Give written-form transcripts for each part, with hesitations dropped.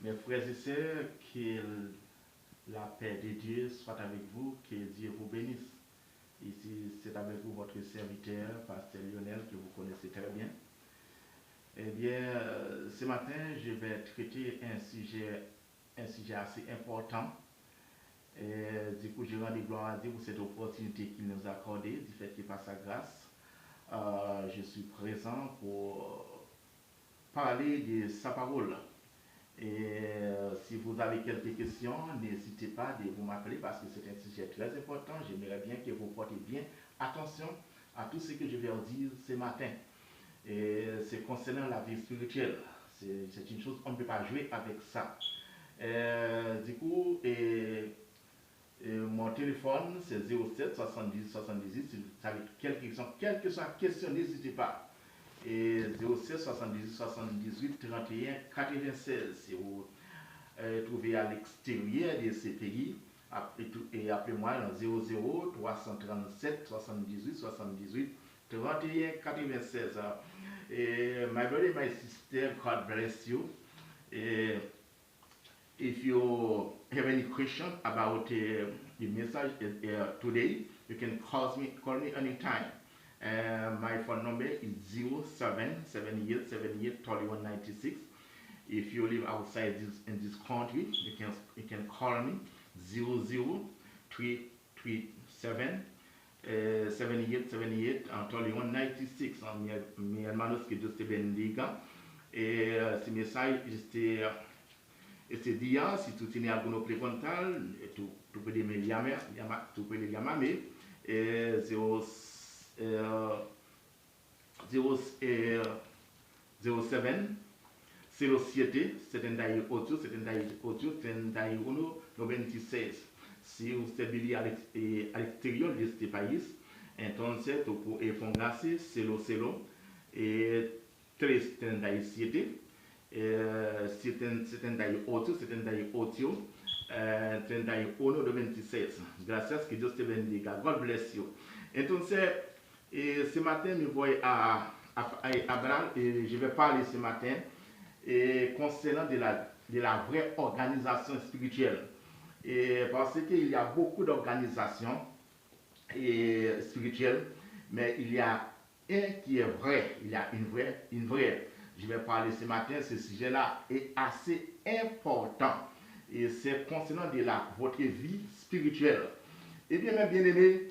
Mes frères et sœurs, que la paix de Dieu soit avec vous, que Dieu vous bénisse. Ici, c'est avec vous votre serviteur, Pasteur Lionel, que vous connaissez très bien. Eh bien, ce matin, je vais traiter un sujet assez important. Et du coup, je rends gloire à Dieu pour cette opportunité qu'il nous a accordée, du fait qu'il par sa grâce. Je suis présent pour parler de sa parole. Et si vous avez quelques questions, n'hésitez pas de vous m'appeler parce que c'est un sujet très important. J'aimerais bien que vous portez bien attention à tout ce que je vais vous dire ce matin. Et c'est concernant la vie spirituelle. C'est une chose, on ne peut pas jouer avec ça. Du coup, mon téléphone, c'est 07 70 78. Si vous avez quelques questions, n'hésitez pas. Et 07 70 78 31 96. Si vous trouvez à l'extérieur de ces pays, et appelez-moi dans 00 337 78 78 31 96. My brother, my sister, God bless you. If you have any question about the message today, you can call me anytime. My phone number is 0778783196. If you live outside in this country, you can call me 00337 7878 3196. Mi hermanos, que Dios te bendiga. Esse mensagem, este dia, si tu tienes alguna pregunta, tu puedes me llamar, tu puedes llamarme 07 07 78 78 31 96. Si usted vive al exterior de este país, entonces tú puedes pongarse 00 337 78 78 31 96. Gracias, que Dios te bendiga. God bless you. Entonces, ce matin, me voy a hablar, je vais parler ce matin concernant de la vraie organisation spirituelle. Parce qu'il y a beaucoup d'organisations spirituelles, mais il y a un qui est vrai, il y a une vraie. Je vais parler ce matin, ce sujet-là est assez important. Et c'est concernant de votre vie spirituelle. Eh bien, mes bien-aimés,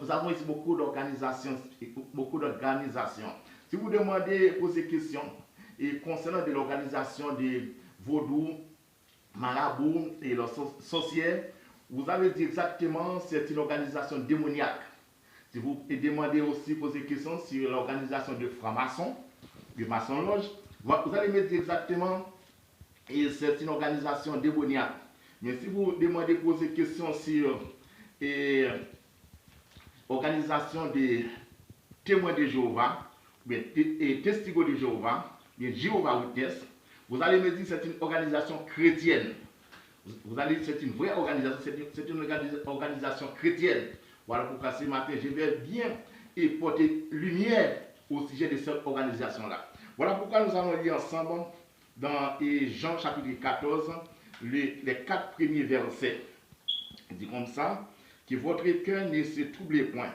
nous avons ici beaucoup d'organisations. Si vous demandez, posez questions, et concernant de l'organisation de vaudou, marabout et le sorcier, vous avez dit exactement c'est une organisation démoniaque. Si vous demandez aussi, posez questions sur l'organisation de francs-maçons, de maçon-loge, vous allez me dire exactement et c'est une organisation démoniaque. Mais si vous demandez, posez questions sur l'organisation des témoins de Jéhovah, et testigos de Jéhovah, bien Jéhovah Witness, vous allez me dire c'est une organisation chrétienne. Vous allez dire c'est une vraie organisation, c'est une organisation chrétienne. Voilà pourquoi ce matin, je vais bien porter lumière au sujet de cette organisation-là. Voilà pourquoi nous allons lire ensemble dans Jean chapitre 14, les 4 premiers versets. Il dit comme ça, que votre cœur ne se trouble point.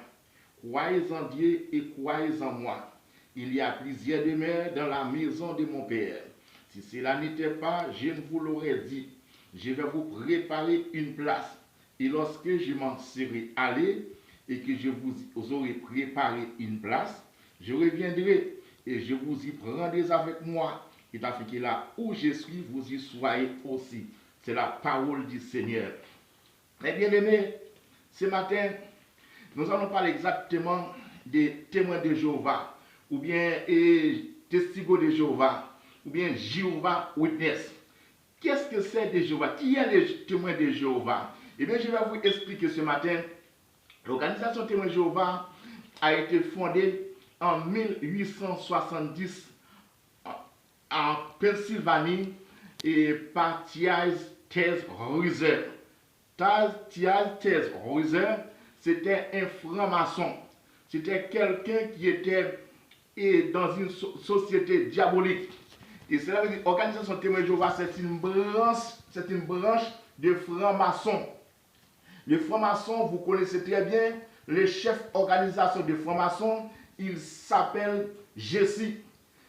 Croyez en Dieu et croyez en moi. Il y a plusieurs demeures dans la maison de mon Père. Si cela n'était pas, je ne vous l'aurais dit. Je vais vous préparer une place. Et lorsque je m'en serai allé et que je vous aurai préparé une place, je reviendrai et je vous y prendrai avec moi. Et afin que là où je suis, vous y soyez aussi. C'est la parole du Seigneur. Mes bien-aimés, ce matin, nous allons parler exactement des témoins de Jéhovah, ou bien testigos de Jéhovah, ou bien Jéhovah Witness. Qu'est-ce que c'est de Jéhovah? Qui est les témoins de Jéhovah? Eh bien, je vais vous expliquer ce matin. L'organisation Témoins de Jéhovah a été fondée en 1870 en Pennsylvanie et par Thiaz Reiser. Thiaz Reiser, c'était un franc-maçon. C'était quelqu'un qui était dans une société diabolique. Et cela veut dire organisation témoin de Jéhovah, c'est une branche de francs-maçons. Les francs-maçons, vous connaissez très bien, le chef organisation de francs-maçons, il s'appelle Jessie.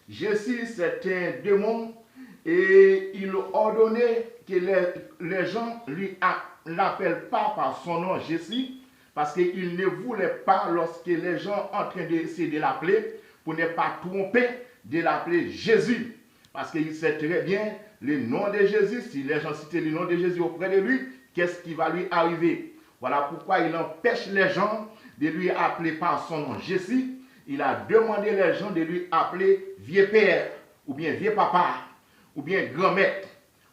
Jessie, c'est un démon et il ordonnait que les gens l'appellent pas par son nom Jessie parce qu'il ne voulait pas, lorsque les gens en train d'essayer de l'appeler, pour ne pas tromper, de l'appeler Jésus. Parce qu'il sait très bien le nom de Jésus. Si les gens citaient le nom de Jésus auprès de lui, qu'est-ce qui va lui arriver? Voilà pourquoi il empêche les gens de lui appeler par son nom Jésus. Il a demandé les gens de lui appeler vieux père, ou bien vieux papa, ou bien grand-maître.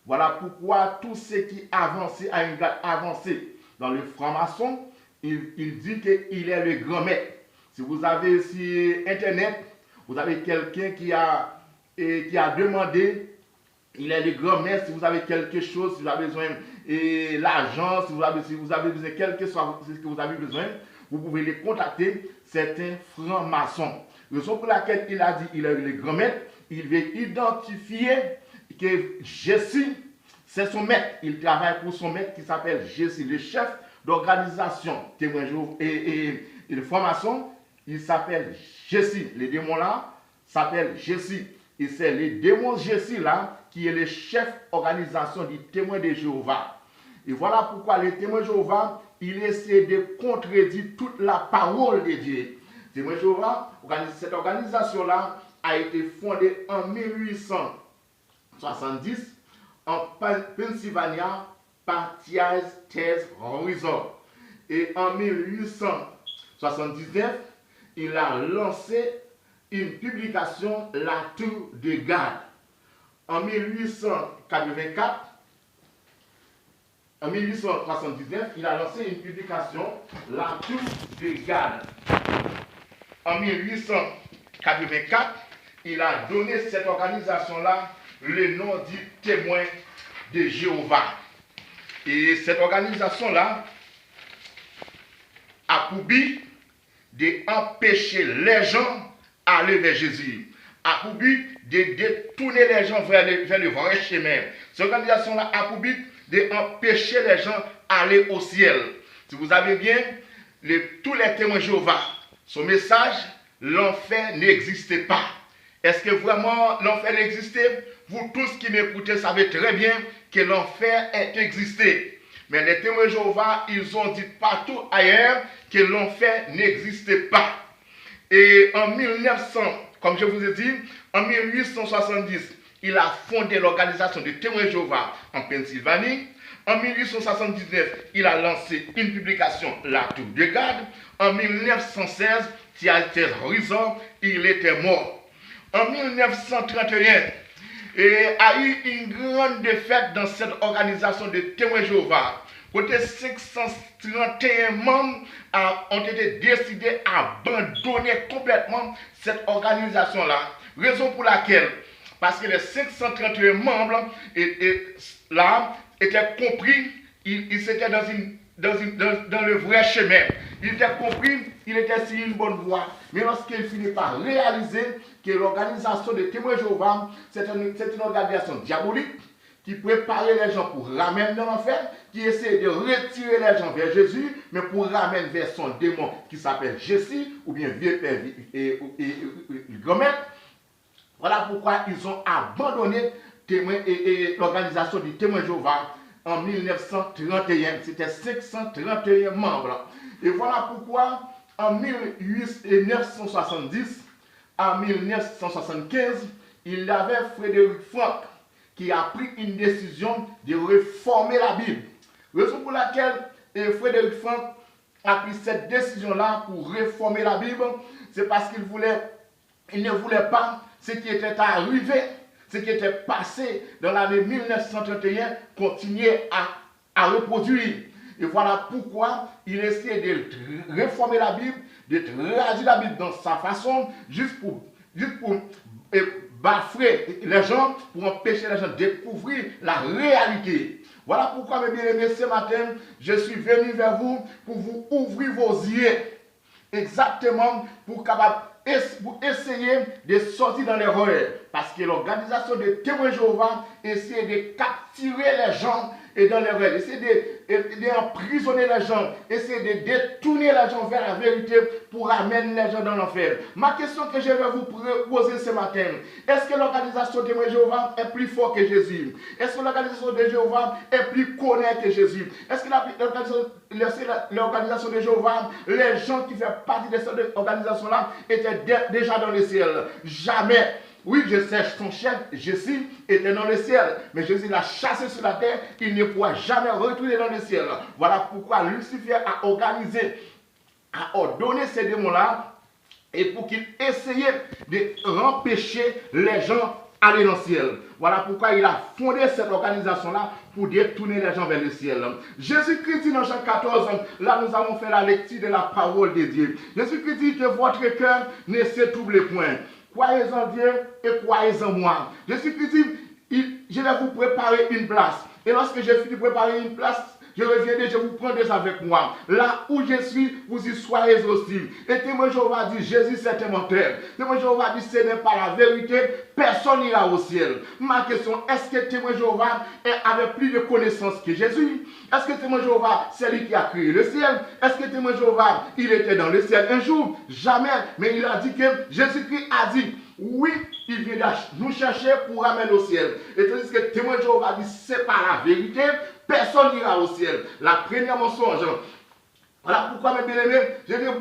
Voilà pourquoi tous ceux qui avancent à une date avancée dans le franc-maçon, il dit qu'il est le grand-maître. Si vous avez sur Internet, vous avez quelqu'un qui a demandé, il est le grand-maître, si vous avez quelque chose, si vous avez besoin de l'argent, si vous avez besoin de quelque chose que vous avez besoin, vous pouvez les contacter. C'est un franc-maçon. Raison pour laquelle il a dit qu'il est le grand-maître, il veut identifier que Jésus, c'est son maître. Il travaille pour son maître qui s'appelle Jésus, le chef d'organisation témoin et le franc-maçon. Il s'appelle Jésus. Les démons là s'appellent Jésus. Et c'est le démon Jésus là qui est le chef organisation du témoin de Jéhovah. Et voilà pourquoi le témoin de Jéhovah, il essaie de contredire toute la parole de Dieu. Le témoin de Jéhovah, cette organisation là a été fondée en 1870 en Pennsylvania par Thiers Horizon. Et en 1879, il a lancé une publication, La Tour de Garde. En 1879, il a lancé une publication, La Tour de Garde. En 1884, il a donné cette organisation-là le nom du témoin de Jéhovah. Et cette organisation-là a pour but d'empêcher les gens d'aller vers Jésus, a pour but de détourner les gens vers le vrai chemin. Cette organisation-là a pour but d'empêcher les gens d'aller au ciel. Si vous avez bien, tous les témoins de Jéhovah, son message, l'enfer n'existait pas. Est-ce que vraiment l'enfer existait? Vous tous qui m'écoutez savez très bien que l'enfer existé. Mais les témoins de Jéhovah, ils ont dit partout ailleurs que l'enfer n'existait pas. Et en 1900, comme je vous ai dit, en 1870, il a fondé l'organisation des témoins de Jéhovah en Pennsylvanie. En 1879, il a lancé une publication, La Tour de Garde. En 1916, Thiers Horizon, il était mort. En 1931, il a eu une grande défaite dans cette organisation de témoins de Jéhovah. Côté 531 membres ont été décidés à abandonner complètement cette organisation-là. Raison pour laquelle, parce que les 531 membres là étaient compris, ils étaient dans le vrai chemin. Il était compris, il était sur une bonne voie. Mais lorsqu'il finit par réaliser que l'organisation des témoins de Jéhovah, c'est une organisation diabolique qui préparait les gens pour ramener dans l'enfer, qui essaie de retirer les gens vers Jésus, mais pour ramener vers son démon qui s'appelle Jésus, ou bien vieux père et grand-mère. Voilà pourquoi ils ont abandonné l'organisation du témoin de Jéhovah en 1931. C'était 531 membres. Et voilà pourquoi en 1970 à 1975, il y avait Frédéric Franck qui a pris une décision de réformer la Bible. Raison pour laquelle Frédéric Franck a pris cette décision-là pour réformer la Bible, c'est parce qu'il ne voulait pas ce qui était arrivé, ce qui était passé dans l'année 1931, continuer à reproduire. Et voilà pourquoi il essayait de réformer la Bible, de traduire la Bible dans sa façon, juste pour bafouer les gens, pour empêcher les gens de découvrir la réalité. Voilà pourquoi, mes bien-aimés, ce matin, je suis venu vers vous pour vous ouvrir vos yeux, exactement pour essayer de sortir dans l'erreur, Parce que l'organisation des témoins de Jéhovah essaie de capturer les gens et dans les rêves, essaie d'emprisonner les gens, essaie de détourner les gens vers la vérité pour amener les gens dans l'enfer. Ma question que je vais vous poser ce matin, est-ce que l'organisation des témoins de Jéhovah est plus forte que Jésus? Est-ce que l'organisation de Jéhovah est plus connue que Jésus? Est-ce que l'organisation de Jéhovah, les gens qui font partie de cette organisation-là étaient déjà dans le ciel? Jamais. Oui, je sais, son chef, Jésus, était dans le ciel. Mais Jésus l'a chassé sur la terre. Il ne pourra jamais retourner dans le ciel. Voilà pourquoi Lucifer a organisé, a ordonné ces démons-là, et pour qu'ils essayent de empêcher les gens d'aller dans le ciel. Voilà pourquoi il a fondé cette organisation-là pour détourner les gens vers le ciel. Jésus-Christ dit dans Jean 14, là nous avons fait la lecture de la parole de Dieu. Jésus-Christ dit que votre cœur ne se trouble point. Croyez en Dieu et croyez en moi. Jésus-Christ dit, je vais vous préparer une place. Et lorsque j'ai fini de préparer une place, je reviendrai, je vous prendrai avec moi. Là où je suis, vous y soyez aussi. Et témoin Jéhovah dit, Jésus c'est un menteur. Témoin Jéhovah dit, ce n'est pas la vérité, personne n'ira au ciel. Ma question, est-ce que témoin Jéhovah avait plus de connaissances que Jésus? Est-ce que témoin Jéhovah, c'est lui qui a créé le ciel? Est-ce que témoin Jéhovah, il était dans le ciel un jour? Jamais. Mais il a dit que Jésus-Christ a dit, oui, il vient nous chercher pour ramener au ciel. Et tandis que témoin Jéhovah dit, c'est pas la vérité, personne n'ira au ciel. La première mensonge. Voilà pourquoi, mes bien-aimés,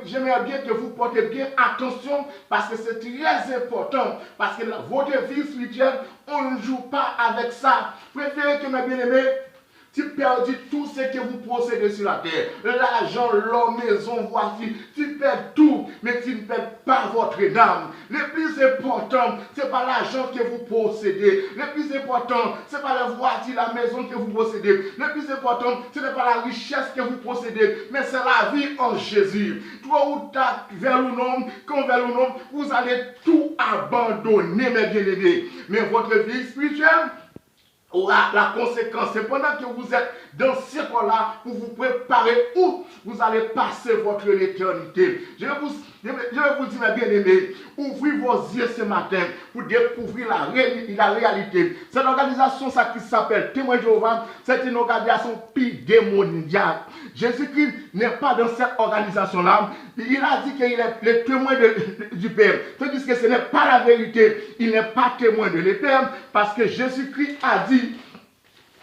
j'aimerais bien que vous portez bien attention parce que c'est très important. Parce que votre vie spirituelle, on ne joue pas avec ça. Préférez que, mes bien-aimés, tu perds tout ce que vous possédez sur la terre. L'argent, l'or, maison, voiture. Tu perds tout, mais tu ne perds pas votre âme. Le plus important, ce n'est pas l'argent que vous possédez. Le plus important, ce n'est pas la voiture, la maison que vous possédez. Le plus important, ce n'est pas la richesse que vous possédez, mais c'est la vie en Jésus. Toi ou tard, vers le nom, quand vers le nom, vous allez tout abandonner, mes bien-aimés. Mais votre vie spirituelle aura la conséquence. C'est pendant que vous êtes dans ce corps-là pour vous préparer où vous allez passer votre éternité. Je vais vous dire, mes bien-aimés, ouvrez vos yeux ce matin pour découvrir la réalité. Cette organisation, ça qui s'appelle Témoin de Jéhovah, c'est une organisation démoniaque. Jésus-Christ n'est pas dans cette organisation-là. Il a dit qu'il est le témoin du Père. Tandis que ce n'est pas la vérité. Il n'est pas témoin de le Père parce que Jésus-Christ a dit,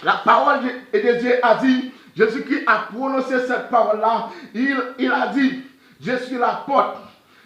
la parole de Dieu a dit, Jésus-Christ a prononcé cette parole-là. Il a dit, je suis la porte.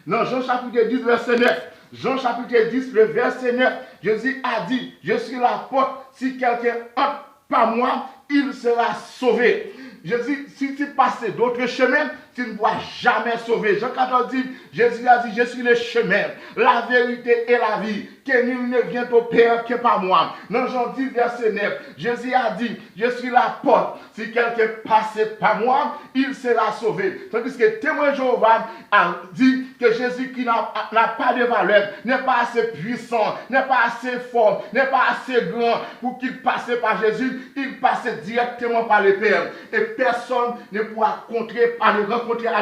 Dans Jean chapitre 10, verset 9. Jean chapitre 10, le verset 9. Jésus a dit, je suis la porte. Si quelqu'un entre par moi, il sera sauvé. Jésus, si tu passes d'autres chemins, tu ne pourras jamais sauver. Jean 14 dit, Jésus a dit, je suis le chemin, la vérité et la vie, que nul ne vient au Père que par moi. Dans Jean 10, verset 9, Jésus a dit, je suis la porte. Si quelqu'un passe par moi, il sera sauvé. Tandis que témoin Jéhovah a dit que Jésus qui n'a pas de valeur, n'est pas assez puissant, n'est pas assez fort, n'est pas assez grand pour qu'il passe par Jésus, il passe directement par le Père. Et personne ne pourra rencontrer à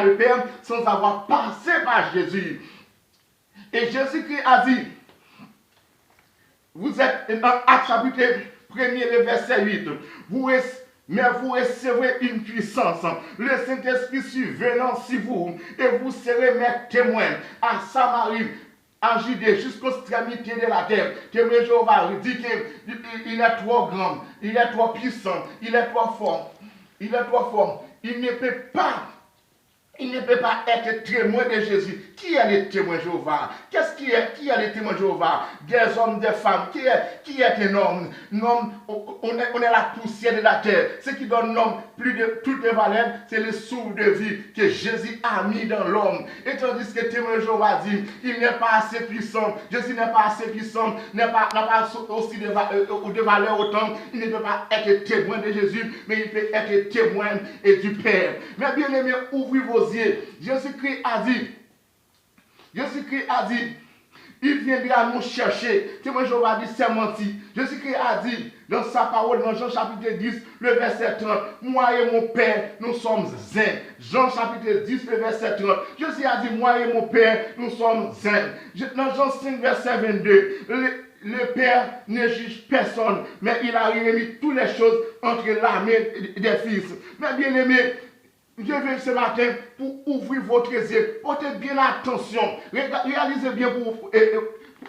le Père sans avoir passé par Jésus. Et Jésus-Christ a dit, vous êtes dans Actes chapitre 1er, le verset 8, mais vous recevrez une puissance, le Saint-Esprit survenant sur vous, et vous serez mes témoins à Samarie, en Judée, jusqu'aux extrémités de la terre. Témoin Jéhovah dit qu'il est trop grand, il est trop puissant, il est trop fort. Il est trop fort. Il ne peut pas être témoin de Jésus. Qui est le témoin de Jéhovah? Qui est le témoin de Jéhovah? Des hommes, des femmes. Qui est un homme? On est la poussière de la terre. Ce qui donne l'homme plus de toutes les valeurs, c'est le souffle de vie que Jésus a mis dans l'homme. Et tandis que le témoin de Jéhovah dit, il n'est pas assez puissant. Jésus n'est pas assez puissant, n'a pas aussi de valeur autant. Il ne peut pas être témoin de Jésus, mais il peut être témoin du Père. Mais bien aimé, ouvrez vos yeux. Jésus-Christ a dit, il viendra nous chercher. Témoin Jéhovah dit, c'est menti. Jésus-Christ a dit, dans sa parole, dans Jean chapitre 10, le verset 30, moi et mon Père, nous sommes un. Jean chapitre 10, le verset 30. Jésus a dit, moi et mon Père, nous sommes un. Dans Jean 5, verset 22, le Père ne juge personne, mais il a remis toutes les choses entre la main des fils. Mais bien aimé, je viens ce matin pour ouvrir votre yeux. Portez bien attention. Réalisez bien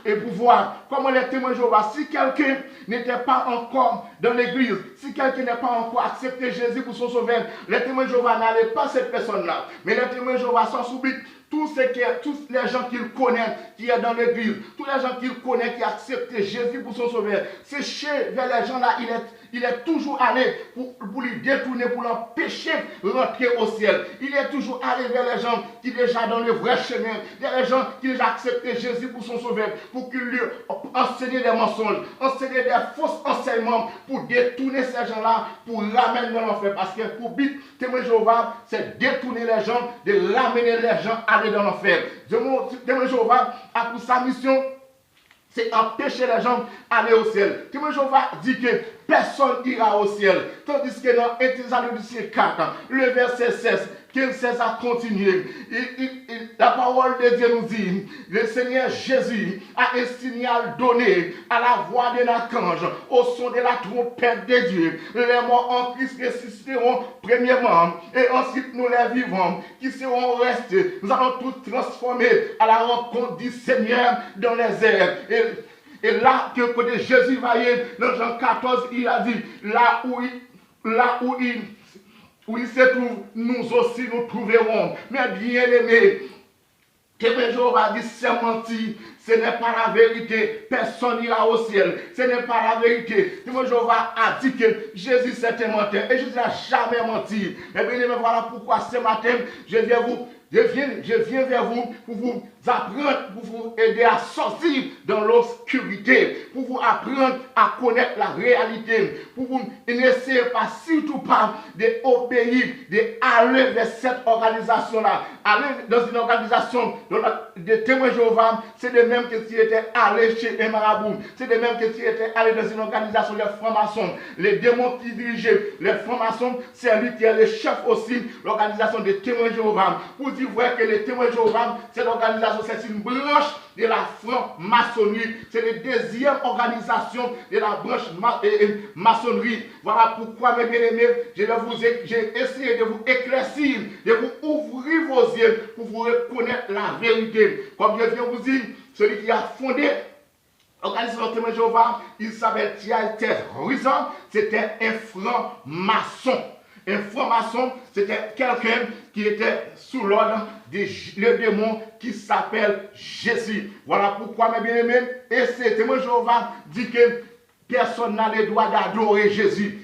et pour voir comment les témoins de Jéhovah, si quelqu'un n'était pas encore dans l'église, si quelqu'un n'a pas encore accepté Jésus pour son sauveur, les témoins de Jéhovah n'allaient pas cette personne-là. Mais les témoins de Jéhovah sont soumis. Tous les gens qu'il connaît, qui est dans l'église, tous les gens qu'il connaît, qui acceptent Jésus pour son sauveur, c'est vers les gens-là, il est toujours allé pour lui détourner, pour l'empêcher de rentrer au ciel. Il est toujours allé vers les gens qui sont déjà dans le vrai chemin, vers les gens qui ont déjà accepté Jésus pour son sauveur, pour qu'il lui enseigne des mensonges, enseigner des fausses enseignements, pour détourner ces gens-là, pour ramener dans l'enfer. Parce que pour but, témoin de Jéhovah, c'est détourner les gens, de ramener les gens à dans l'enfer. Témoin de Jéhovah a pour sa mission, c'est empêcher les gens d'aller au ciel. Témoin de Jéhovah dit que personne ira au ciel. Tandis que dans Thessaloniciens 4, le verset 16, 15 a continué. La parole de Dieu nous dit, le Seigneur Jésus a un signal donné à la voix d'un archange, au son de la trompette de Dieu. Les morts en Christ ressusciteront premièrement, et ensuite nous les vivants qui seront restés. Nous allons tous transformer à la rencontre du Seigneur dans les airs. Et là, que côté Jésus va y aller, dans Jean 14, il a dit, là où il se trouve, nous aussi nous trouverons. Mais bien aimé, témoin de Jéhovah dit, c'est menti. Ce n'est pas la vérité. Personne n'ira au ciel. Ce n'est pas la vérité. Témoin de Jéhovah a dit que Jésus c'est un menteur. Et Jésus n'a jamais menti. Et bien aimé, voilà pourquoi ce matin, je viens vers vous pour vous apprendre, pour vous aider à sortir dans l'obscurité, pour vous apprendre à connaître la réalité, pour vous n'essayez pas, surtout pas, d'obéir, d'aller vers cette organisation-là. Aller dans une organisation de témoins de Jéhovah, c'est de même que tu étais allé chez un marabout, c'est de même que tu étais allé dans une organisation de francs-maçons. Les démons qui dirigeaient les francs-maçons, c'est lui qui est le chef aussi, l'organisation des témoins de Jéhovah. Pour dire vrai que les témoins de Jéhovah, cette organisation, c'est une branche de la franc-maçonnerie. C'est la deuxième organisation de la branche maçonnerie. Voilà pourquoi, mes bien-aimés, j'ai essayé de vous éclaircir, de vous ouvrir vos yeux pour vous reconnaître la vérité. Comme je viens vous dire, celui qui a fondé l'organisation témoin de Jéhovah, il s'appelle T.L. Rizan, c'était un franc-maçon. Un franc-maçon, c'était quelqu'un qui était sous l'ordre le démon qui s'appelle Jésus. Voilà pourquoi, mes bien-aimés, et c'est témoin de Jéhovah dit que personne n'a le droit d'adorer Jésus.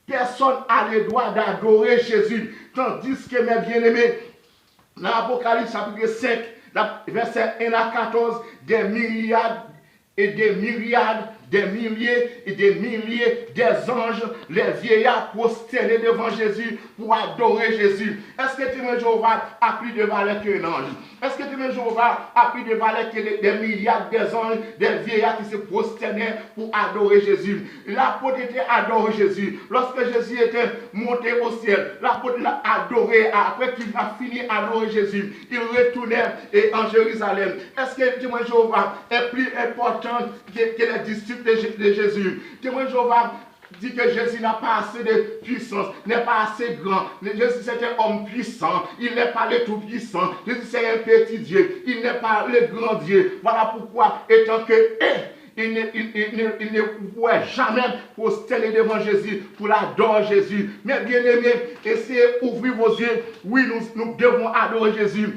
Personne n'a le droit d'adorer Jésus. Tandis que, mes bien-aimés, dans l'Apocalypse chapitre 5, verset 1 à 14, des milliards et des myriades, des milliers et des milliers des anges, les vieillards prosternés devant Jésus pour adorer Jésus. Est-ce que témoin de Jéhovah a plus de valeur qu'un ange? Est-ce que témoin de Jéhovah a plus de valeur que des milliards des anges, des vieillards qui se prosternaient pour adorer Jésus? L'apôtre était adoré Jésus. Lorsque Jésus était monté au ciel, l'apôtre l'a adoré. Après qu'il a fini d'adorer Jésus, il retournait en Jérusalem. Est-ce que témoin de Jéhovah est plus important que les disciples de Jésus? Témoin de Jéhovah dit que Jésus n'a pas assez de puissance, n'est pas assez grand. Jésus c'est un homme puissant, il n'est pas le tout-puissant. Jésus c'est un petit Dieu, il n'est pas le grand Dieu. Voilà pourquoi, étant que il ne pouvait jamais prosterner devant Jésus pour l'adorer Jésus. Mais bien aimé, essayez d'ouvrir vos yeux. Oui, nous devons adorer Jésus.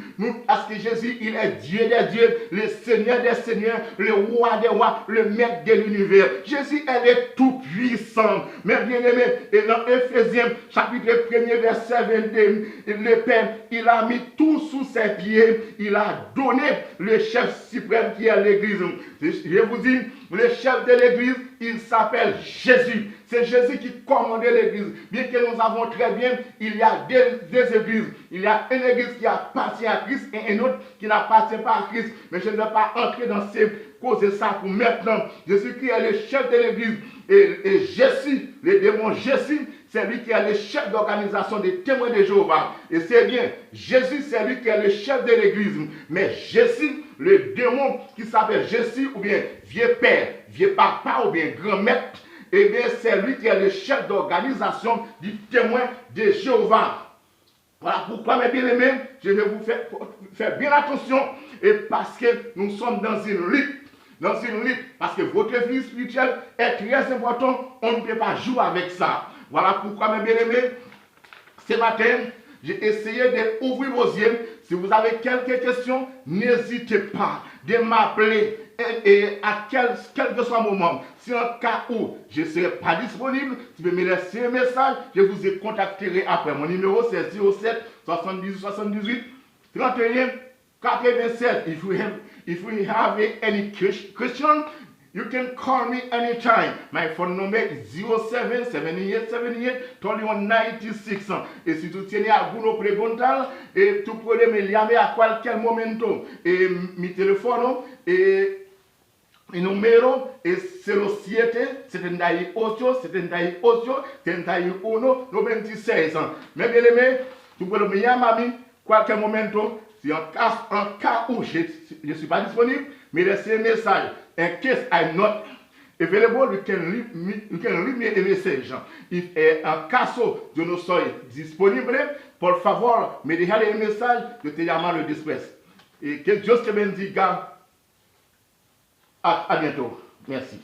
Parce que Jésus, il est Dieu des dieux, le Seigneur des seigneurs, le roi des rois, le maître de l'univers. Jésus, elle est tout puissant. Mais bien aimé, et dans Éphésiens, chapitre 1er, verset 22, le Père, il a mis tout sous ses pieds. Il a donné le chef suprême qui est l'Église. Je vous dis, le chef de l'église, il s'appelle Jésus. C'est Jésus qui commandait l'église. Bien que nous avons très bien, il y a deux églises. Il y a une église qui appartient à Christ et une autre qui n'appartient pas à Christ. Mais je ne vais pas entrer dans ces causes de ça pour maintenant. Jésus-Christ est le chef de l'église. Et Jésus, le démon Jésus, c'est lui qui est le chef d'organisation des témoins de Jéhovah. Et c'est bien, Jésus, c'est lui qui est le chef de l'église. Mais Jésus, le démon qui s'appelle Jésus, ou bien vieux père, vieux papa, ou bien grand maître, eh bien, c'est lui qui est le chef d'organisation du témoin de Jéhovah. Voilà pourquoi, mes bien-aimés, je vais vous faire bien attention, et parce que nous sommes dans une lutte. Dans une lutte, parce que votre vie spirituelle est très importante, on ne peut pas jouer avec ça. Voilà pourquoi, mes bien-aimés, ce matin, j'ai essayé d'ouvrir vos yeux. Si vous avez quelques questions, n'hésitez pas de m'appeler et à quel que soit le moment. Si en cas où je ne serai pas disponible, tu peux me laisser un message, je vous contacterai après. Mon numéro c'est 07 78 78 31 87. If you have any question, you can call me anytime. My phone number is 07 78 78 31 96. Et si tu tiens alguno preguntas, tu puedes me llamar a cualquier momento. Mi teléfono mi número es 07 78 78 31 96. Mais bien aimé, tu peux me llamar a mí cualquier momento. Si en cas où je ne suis pas disponible, me laissez un message. In case I'm not available, you can leave me a message. If en caso yo no soy disponible, por favor, me dejaré un message, yo te llamaré después. Et que Dios te bendiga. À bientôt. Merci.